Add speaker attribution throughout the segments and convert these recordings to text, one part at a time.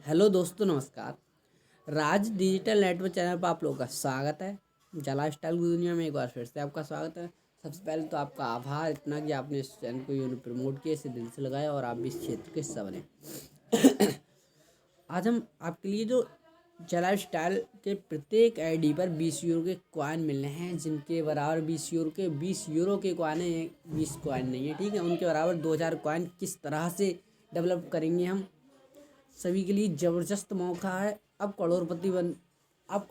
Speaker 1: Hello दोस्तों, नमस्कार। राज digital network channel पर आप लोगों का स्वागत है। जला स्टाइल की दुनिया में एक बार फिर से आपका स्वागत है। सबसे पहले तो आपका आभार इतना कि आपने इस चैनल को यूँ प्रमोट किया, इसे दिल से लगाया और आप भी इस क्षेत्र के हिस्सा बने। आज हम आपके लिए जो जला स्टाइल के प्रत्येक आईडी पर 20 यूरो के कॉइन मिलने हैं, जिनके बराबर 20 यूरो के कॉइन है। 20 कॉइन नहीं है, ठीक है। उनके बराबर 2000 कॉइन किस तरह से डेवलप करेंगे हम, सभी के लिए ज़बरदस्त मौका है। अब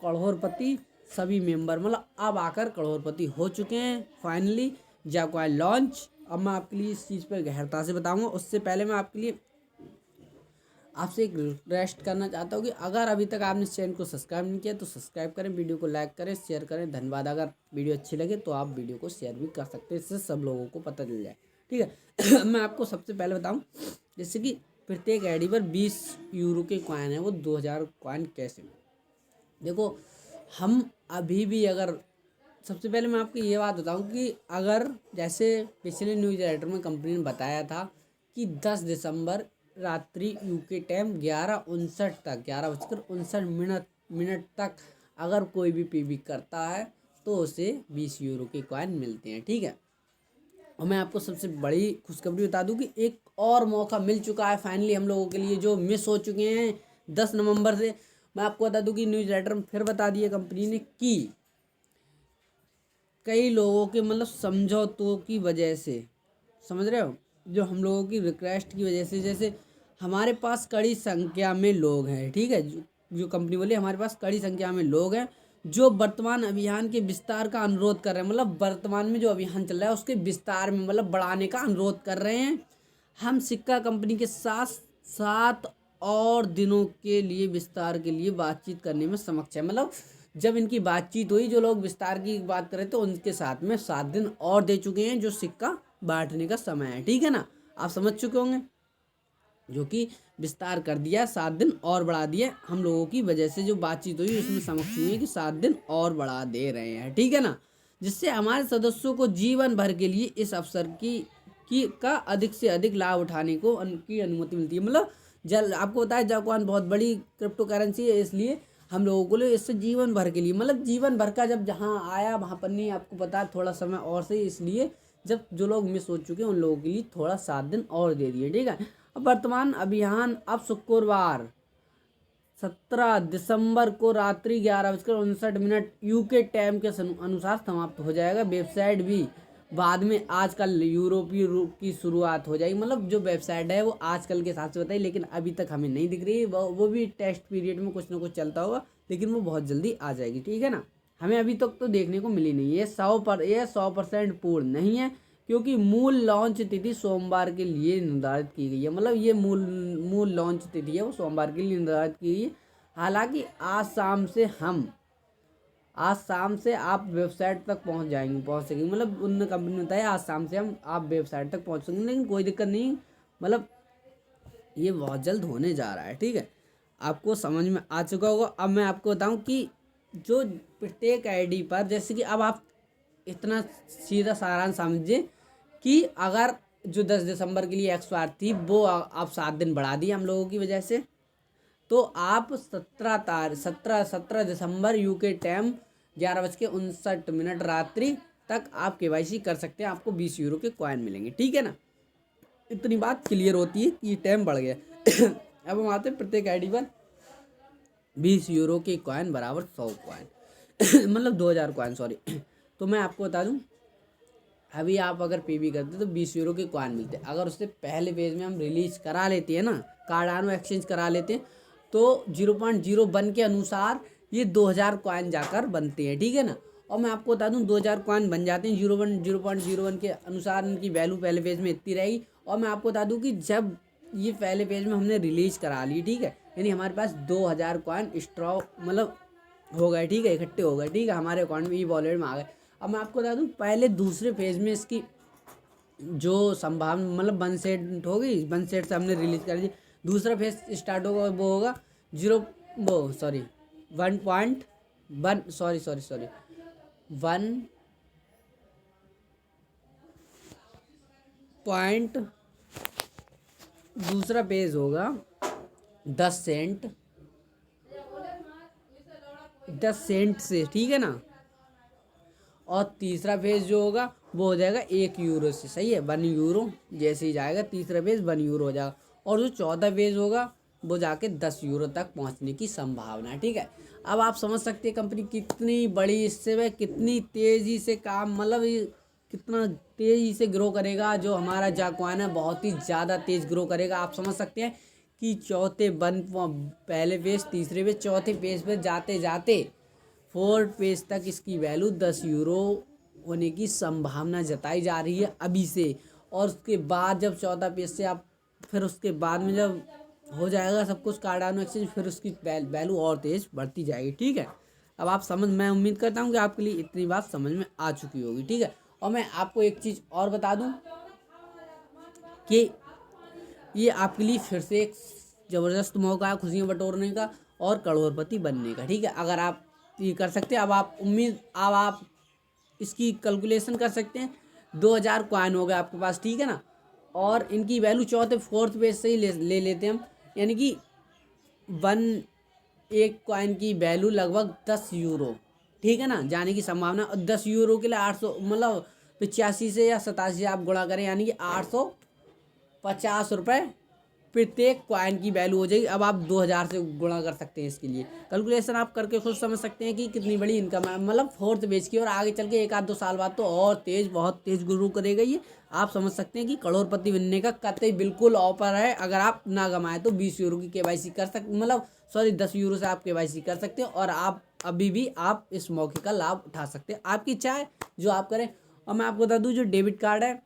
Speaker 1: करोड़पति सभी मेंबर मतलब अब आकर करोड़पति हो चुके हैं फाइनली। Join launch. अब मैं आपके लिए इस चीज़ पर गहरता से बताऊंगा। उससे पहले मैं आपके लिए आपसे एक रिक्वेस्ट करना चाहता हूँ कि अगर अभी तक आपने इस चैनल को सब्सक्राइब नहीं किया तो सब्सक्राइब करें, वीडियो को लाइक करें, शेयर करें। धन्यवाद। अगर वीडियो अच्छी लगे तो आप वीडियो को शेयर भी कर सकते हैं, इससे सब लोगों को पता चल जाए, ठीक है। मैं आपको सबसे पहले बताऊँ, जैसे कि प्रत्येक आईडी पर 20 यूरो के कॉइन है, वो 2000 कॉइन कैसे। देखो, हम अभी भी अगर सबसे पहले मैं आपको ये बात बताऊं कि अगर जैसे पिछले न्यूज़ राइटर में कंपनी ने बताया था कि 10 दिसंबर रात्रि यूके टाइम 11:59 तक अगर कोई भी पीबी करता है तो उसे 20 यूरो के कॉइन मिलते हैं, ठीक है। और मैं आपको सबसे बड़ी खुशखबरी बता दूं कि एक और मौका मिल चुका है फाइनली हम लोगों के लिए, जो मिस हो चुके हैं 10 नवंबर से। मैं आपको बता दूं कि न्यूज़ राइटर में फिर बता दिया कंपनी ने कि कई लोगों के मतलब समझौतों की वजह से, समझ रहे हो, जो हम लोगों की रिक्वेस्ट की वजह से, जैसे हमारे पास कड़ी संख्या में लोग हैं, ठीक है। जो कंपनी बोली हमारे पास कड़ी संख्या में लोग हैं जो वर्तमान अभियान के विस्तार का अनुरोध कर रहे हैं। मतलब वर्तमान में जो अभियान चल रहा है उसके विस्तार में मतलब बढ़ाने का अनुरोध कर रहे हैं। हम सिक्का कंपनी के साथ 7 और दिनों के लिए विस्तार के लिए बातचीत करने में सक्षम है। मतलब जब इनकी बातचीत हुई, जो लोग विस्तार की बात कर रहे थे उनके साथ में 7 दिन और दे चुके हैं, जो सिक्का बांटने का समय है, ठीक है ना। आप समझ चुके होंगे, जो कि विस्तार कर दिया, 7 दिन और बढ़ा दिए। हम लोगों की वजह से जो बातचीत हुई उसमें समक्ष हुई है कि 7 दिन और बढ़ा दे रहे हैं, ठीक है ना। जिससे हमारे सदस्यों को जीवन भर के लिए इस अवसर की का अधिक से अधिक लाभ उठाने को की अनुमति मिलती है। मतलब जल आपको बताया जापान बहुत बड़ी क्रिप्टो करेंसी है, इसलिए हम लोगों को लिए इससे जीवन भर के लिए, मतलब जीवन भर का जब जहाँ आया वहाँ पर नहीं, आपको पता है थोड़ा समय और से, इसलिए जब जो लोग मिस हो चुके हैं उन लोगों के लिए थोड़ा 7 दिन और दे दिए, ठीक है। अब वर्तमान अभियान अब शुक्रवार 17 दिसंबर को रात्रि 11:59 यूके टाइम के अनुसार समाप्त हो जाएगा। वेबसाइट भी बाद में आजकल यूरोपीय की शुरुआत हो जाएगी। मतलब जो वेबसाइट है वो आजकल के हिसाब से बताइए, लेकिन अभी तक हमें नहीं दिख रही है। वो भी टेस्ट पीरियड में कुछ ना कुछ चलता होगा, लेकिन वो बहुत जल्दी आ जाएगी, ठीक है ना। हमें अभी तक तो देखने को मिली नहीं है। 100% पूर्ण नहीं है, क्योंकि मूल लॉन्च तिथि सोमवार के लिए निर्धारित की गई है। मतलब ये मूल लॉन्च तिथि है वो सोमवार के लिए निर्धारित की गई है। हालांकि आज शाम से आप वेबसाइट तक पहुंच सकेंगे। मतलब उन कंपनी ने बताया आज शाम से आप वेबसाइट तक पहुंच सकेंगे, लेकिन कोई दिक्कत नहीं। मतलब ये बहुत जल्द होने जा रहा है, ठीक है। आपको समझ में आ चुका होगा। अब मैं आपको बताऊं कि जो प्रत्येक आईडी पर, जैसे कि अब आप इतना सीधा सारांश समझिए कि अगर जो 10 दिसंबर के लिए एक्सपायर थी वो आप 7 दिन बढ़ा दी हम लोगों की वजह से, तो आप 17 दिसंबर यूके टाइम 11:59 रात्रि तक आप केवाईसी कर सकते हैं। आपको 20 यूरो के कॉइन मिलेंगे, ठीक है ना। इतनी बात क्लियर होती है कि टाइम बढ़ गया। अब हम आते हैं प्रत्येक आईडी पर 20 यूरो के कॉइन बराबर 100 कॉइन मतलब 2000 कॉइन, सॉरी। तो मैं आपको बता दूं, अभी आप अगर पीबी करते तो 20 यूरो के कॉइन मिलते। अगर उससे पहले पेज में हम रिलीज करा लेते हैं ना, कार्डानो एक्सचेंज करा लेते हैं, तो 0.01 के अनुसार ये 2000 कॉइन जाकर बनते हैं, ठीक है ना। और मैं आपको बता दूं 2000 कॉइन बन जाते हैं 0.01 के अनुसार, इनकी वैल्यू पहले पेज में इतनी रहेगी। और मैं आपको बता दूं कि जब ये पहले पेज में हमने रिलीज करा ली, ठीक है, यानी हमारे पास 2000 कॉइन स्ट्रॉ मतलब हो गए, ठीक है, इकट्ठे हो गए, ठीक है, हमारे अकाउंट में ई वॉलेट में आ गए। अब मैं आपको बता दूं पहले दूसरे फेज में इसकी जो संभावना मतलब 1 सेट होगी, 1 सेट से हमने रिलीज कर दी। दूसरा फेज स्टार्ट होगा, वो होगा 1.1 सॉरी 1 पॉइंट, दूसरा पेज होगा 10 सेंट, 10 सेंट से, ठीक है ना। और तीसरा फेज जो होगा वो हो जाएगा 1 यूरो से, सही है, 1 यूरो जैसे ही जाएगा तीसरा फेज 1 यूरो हो जाएगा। और जो चौथा फेज होगा वो जाके 10 यूरो तक पहुंचने की संभावना है, ठीक है। अब आप समझ सकते हैं कंपनी कितनी बड़ी, इससे वह कितनी तेज़ी से काम, मतलब ये कितना तेज़ी से ग्रो करेगा। जो हमारा जाक्वान है बहुत ही ज़्यादा तेज़ ग्रो करेगा। आप समझ सकते हैं कि पहले फेज, तीसरे फेज, चौथे फेज पे जाते जाते फोर्थ पेज तक इसकी वैल्यू 10 यूरो होने की संभावना जताई जा रही है अभी से। और उसके बाद जब चौथा पेज से आप, फिर उसके बाद में जब हो जाएगा सब कुछ कार्डानो एक्सचेंज, फिर उसकी वैल्यू और तेज बढ़ती जाएगी, ठीक है। अब आप समझ, मैं उम्मीद करता हूँ कि आपके लिए इतनी बात समझ में आ चुकी होगी, ठीक है। और मैं आपको एक चीज़ और बता दूँ कि ये आपके लिए फिर से एक ज़बरदस्त मौका है खुशियाँ बटोरने का और करोड़पति बनने का, ठीक है। अगर आप ये कर सकते हैं, अब आप इसकी कैलकुलेशन कर सकते हैं। 2000 कॉइन हो गए आपके पास, ठीक है ना। और इनकी वैल्यू चौथे फोर्थ पेज से ही ले लेते हैं हम, यानी कि एक कॉइन की वैल्यू लगभग 10 यूरो, ठीक है ना, जाने की संभावना। और 10 यूरो के लिए 800, मतलब 85 से या 87 आप गुणा करें, यानी कि 850 रुपये प्रत्येक कॉइन की वैल्यू हो जाएगी। अब आप 2000 से गुणा कर सकते हैं। इसके लिए कैलकुलेशन आप करके खुद समझ सकते हैं कि कितनी बड़ी इनकम है, मतलब फोर्थ बेच की। और आगे चल के 1 आध 2 साल बाद तो और तेज़, बहुत तेज़ ग्रो करेगा ये। आप समझ सकते हैं कि करोड़पति बनने का कतई बिल्कुल ऑफर है। अगर आप ना कमाएं तो 20 यूरो की केवाईसी कर सकते, मतलब सॉरी 10 यूरो से आप केवाईसी कर सकते हैं। और आप अभी भी आप इस मौके का लाभ उठा सकते हैं, आपकी इच्छा है जो आप करें। और मैं आपको बता दूं, जो डेबिट कार्ड है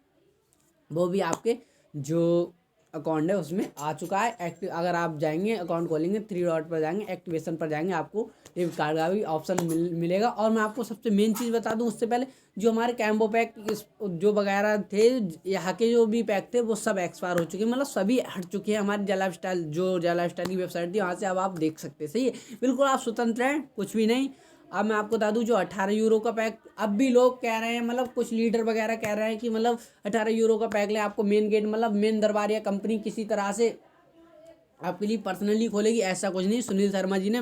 Speaker 1: वो भी आपके जो अकाउंट है उसमें आ चुका है एक्टिव। अगर आप जाएंगे अकाउंट खोलेंगे, 3 डॉट पर जाएंगे, एक्टिवेशन पर जाएंगे, आपको डेबिट कार्ड का भी ऑप्शन मिलेगा। और मैं आपको सबसे मेन चीज़ बता दूं उससे पहले, जो हमारे कैम्बो पैक जो वगैरह थे, यहाँ के जो भी पैक थे वो सब एक्सपायर हो चुके हैं, मतलब सभी हट चुके हैं। हमारी जय लाइफ स्टाइल की वेबसाइट थी, वहाँ से अब आप देख सकते हैं, सही है। बिल्कुल आप स्वतंत्र हैं, कुछ भी नहीं। अब मैं आपको बता दूं, जो 18 यूरो का पैक अब भी लोग कह रहे हैं, मतलब कुछ लीडर वगैरह कह रहे हैं कि मतलब 18 यूरो का पैक ले, आपको मेन गेट, मतलब मेन दरबार या कंपनी किसी तरह से आपके लिए पर्सनली खोलेगी। ऐसा कुछ नहीं। सुनील शर्मा जी ने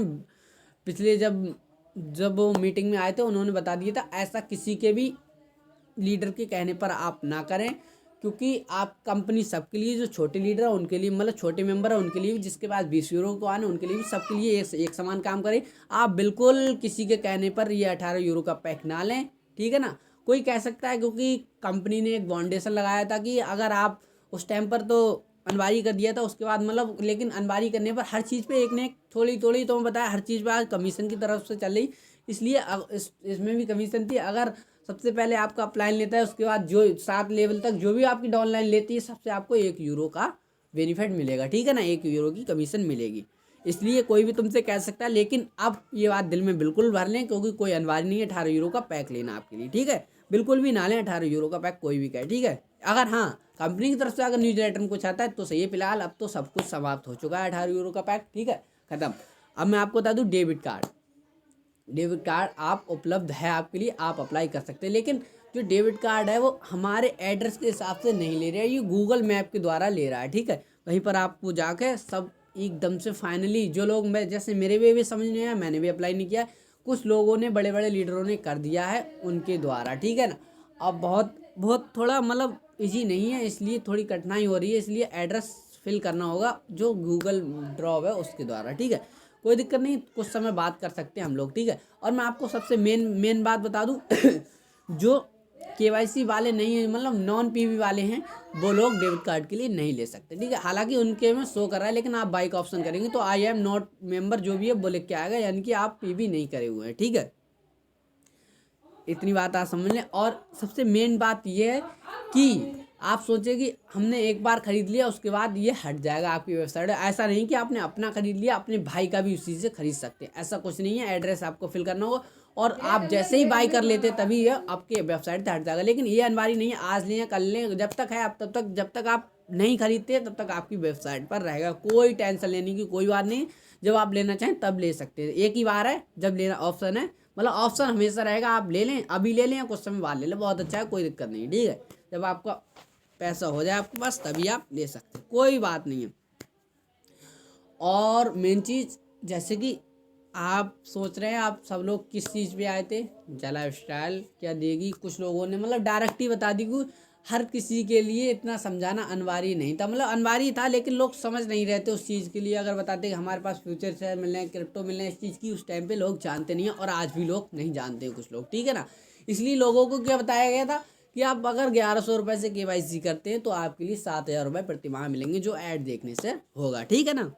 Speaker 1: पिछले जब वो मीटिंग में आए थे उन्होंने बता दिया था, ऐसा किसी के भी लीडर के कहने पर आप ना करें। क्योंकि आप कंपनी सबके लिए, जो छोटे लीडर है उनके लिए, मतलब छोटे मेंबर है उनके लिए भी, जिसके पास 20 यूरो को आने उनके लिए भी, सबके लिए एक समान काम करें। आप बिल्कुल किसी के कहने पर ये 18 यूरो का पैक ना लें, ठीक है ना। कोई कह सकता है क्योंकि कंपनी ने एक बाउंडेशन लगाया था कि अगर आप उस टाइम पर तो अनवारी कर दिया था, उसके बाद मतलब, लेकिन अनवारी करने पर हर चीज़ पे एक ने एक थोड़ी थोड़ी, तो मैं बताया हर चीज़ पे आज कमीशन की तरफ से चल रही, इसलिए इसमें भी कमीशन थी। अगर सबसे पहले आपका अपलाइन लेता है, उसके बाद जो 7 लेवल तक जो भी आपकी डाउनलाइन लेती है, सबसे आपको 1 यूरो का बेनिफिट मिलेगा, ठीक है ना, 1 यूरो की कमीशन मिलेगी। इसलिए कोई भी तुमसे कह सकता है, लेकिन अब ये बात दिल में बिल्कुल भर लें, क्योंकि कोई अनिवार्य नहीं है 18 यूरो का पैक लेना आपके लिए, ठीक है। बिल्कुल भी ना लें 18 यूरो का पैक, कोई भी कहे, ठीक है। अगर हाँ कंपनी की तरफ से अगर न्यूज लेटर में कुछ आता है तो सही है। फिलहाल अब तो सब कुछ समाप्त हो चुका है, 18 यूरो का पैक, ठीक है, खत्म। अब मैं आपको बता दूं, डेबिट कार्ड आप उपलब्ध है आपके लिए, आप अप्लाई कर सकते हैं। लेकिन जो डेबिट कार्ड है वो हमारे एड्रेस के हिसाब से नहीं ले रहा है, ये गूगल मैप के द्वारा ले रहा है, ठीक है। वहीं पर आपको जाके सब एकदम से फाइनली, जो लोग, मैं जैसे मेरे भी समझ नहीं आया, मैंने भी अप्लाई नहीं किया, कुछ लोगों ने, बड़े बड़े लीडरों ने कर दिया है उनके द्वारा, ठीक है ना। अब बहुत बहुत थोड़ा मतलब ईजी नहीं है, इसलिए थोड़ी कठिनाई हो रही है, इसलिए एड्रेस फिल करना होगा जो गूगल ड्राइव है उसके द्वारा, ठीक है। कोई दिक्कत नहीं, कुछ समय बात कर सकते हैं हम लोग, ठीक है। और मैं आपको सबसे मेन बात बता दूं जो केवाईसी वाले नहीं है, मतलब नॉन पीवी वाले हैं, वो लोग डेबिट कार्ड के लिए नहीं ले सकते, ठीक है। हालांकि उनके में शो कर रहा है, लेकिन आप बाइक ऑप्शन करेंगे तो आई एम नॉट मेंबर जो भी है वो लिख के आएगा, यानी कि आप पीवी नहीं करे हुए हैं, ठीक है। इतनी बात आप समझ लें। और सबसे मेन बात यह है कि आप सोचें कि हमने एक बार खरीद लिया उसके बाद ये हट जाएगा आपकी वेबसाइट। ऐसा नहीं कि आपने अपना खरीद लिया, अपने भाई का भी उसी से खरीद सकते हैं, ऐसा कुछ नहीं है। एड्रेस आपको फिल करना होगा और आप जैसे ही बाई कर लेते तभी ये आपके वेबसाइट से हट जाएगा। लेकिन ये अनिवार्य नहीं है, आज लें कल लें, जब तक है आप तब तक, जब तक आप नहीं खरीदते तब तक आपकी वेबसाइट पर रहेगा। कोई टेंशन लेने की कोई बात नहीं, जब आप लेना चाहें तब ले सकते हैं। एक ही बार है जब लेना ऑप्शन है, मतलब ऑप्शन हमेशा रहेगा, आप ले लें, अभी ले लें या कुछ समय बाद ले लें, बहुत अच्छा है, कोई दिक्कत नहीं, ठीक है। जब आपका पैसा हो जाए आपके पास तभी आप ले सकते हैं, कोई बात नहीं है। और मेन चीज़, जैसे कि आप सोच रहे हैं आप सब लोग किस चीज़ पे आए थे, जला स्टाइल क्या देगी, कुछ लोगों ने मतलब डायरेक्ट ही बता दी कि हर किसी के लिए इतना समझाना अनिवार्य नहीं था, मतलब अनिवार्य था लेकिन लोग समझ नहीं रहे थे उस चीज़ के लिए। अगर बताते कि हमारे पास फ्यूचर शेयर मिल रहे हैं, क्रिप्टो मिल रहे हैं, इस चीज़ की उस टाइम पे लोग जानते नहीं हैं, और आज भी लोग नहीं जानते हैं कुछ लोग, ठीक है ना। इसलिए लोगों को क्या बताया गया था कि आप अगर 1100 रुपये से KYC करते हैं तो आपके लिए 7,000 रुपये प्रति माह मिलेंगे, जो ऐड देखने से होगा, ठीक है ना।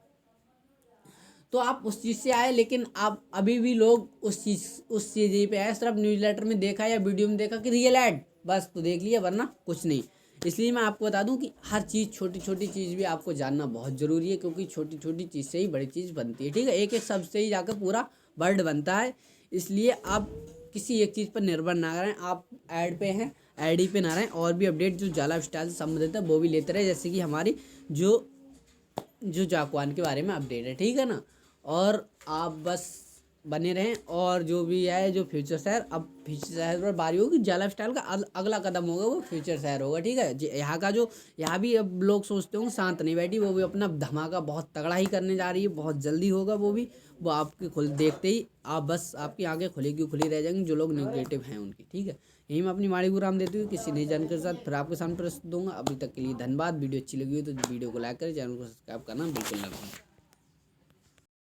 Speaker 1: तो आप उस चीज़ से आए, लेकिन आप अभी भी लोग उस चीज़ पे आए, सिर्फ न्यूज़लेटर में देखा या वीडियो में देखा कि रियल ऐड, बस तो देख लिया, वरना कुछ नहीं। इसलिए मैं आपको बता दूं कि हर चीज़, छोटी छोटी चीज़ भी आपको जानना बहुत ज़रूरी है, क्योंकि छोटी छोटी चीज़ से ही बड़ी चीज़ बनती है, ठीक है। एक एक शब्द से ही जाकर पूरा वर्ड बनता है। इसलिए आप किसी एक चीज़ पर निर्भर ना करें, आप ऐड पे हैं, ऐड ही पे ना रहें, और भी अपडेट जो जाला स्टाइल से संबंधित है वो भी लेते रहे, जैसे कि हमारी जो जाकुआन के बारे में अपडेट है, ठीक है ना। और आप बस बने रहें, और जो भी है जो फ्यूचर शहर, अब फ्यूचर शहर पर बारी होगी, जाला स्टाइल का अगला कदम होगा वो फ्यूचर शहर होगा, ठीक है। यहाँ का जो, यहाँ भी अब लोग सोचते होंगे शांत नहीं बैठी, वो भी अपना धमाका बहुत तगड़ा ही करने जा रही है, बहुत जल्दी होगा वो भी। वो आपके खुल देखते ही आप बस आपकी आंखें खुलेगी खुली रह जाएंगी, जो लोग नेगेटिव हैं उनकी, ठीक है। यही मैं अपनी माड़ी गुराम देती हूँ, किसी नई जानकारी के साथ फिर आपके सामने प्रस्तुत दूंगा। अभी तक के लिए धन्यवाद। वीडियो अच्छी लगी हो तो वीडियो को लाइक करें, चैनल को सब्सक्राइब करना बिल्कुल ना भूलें।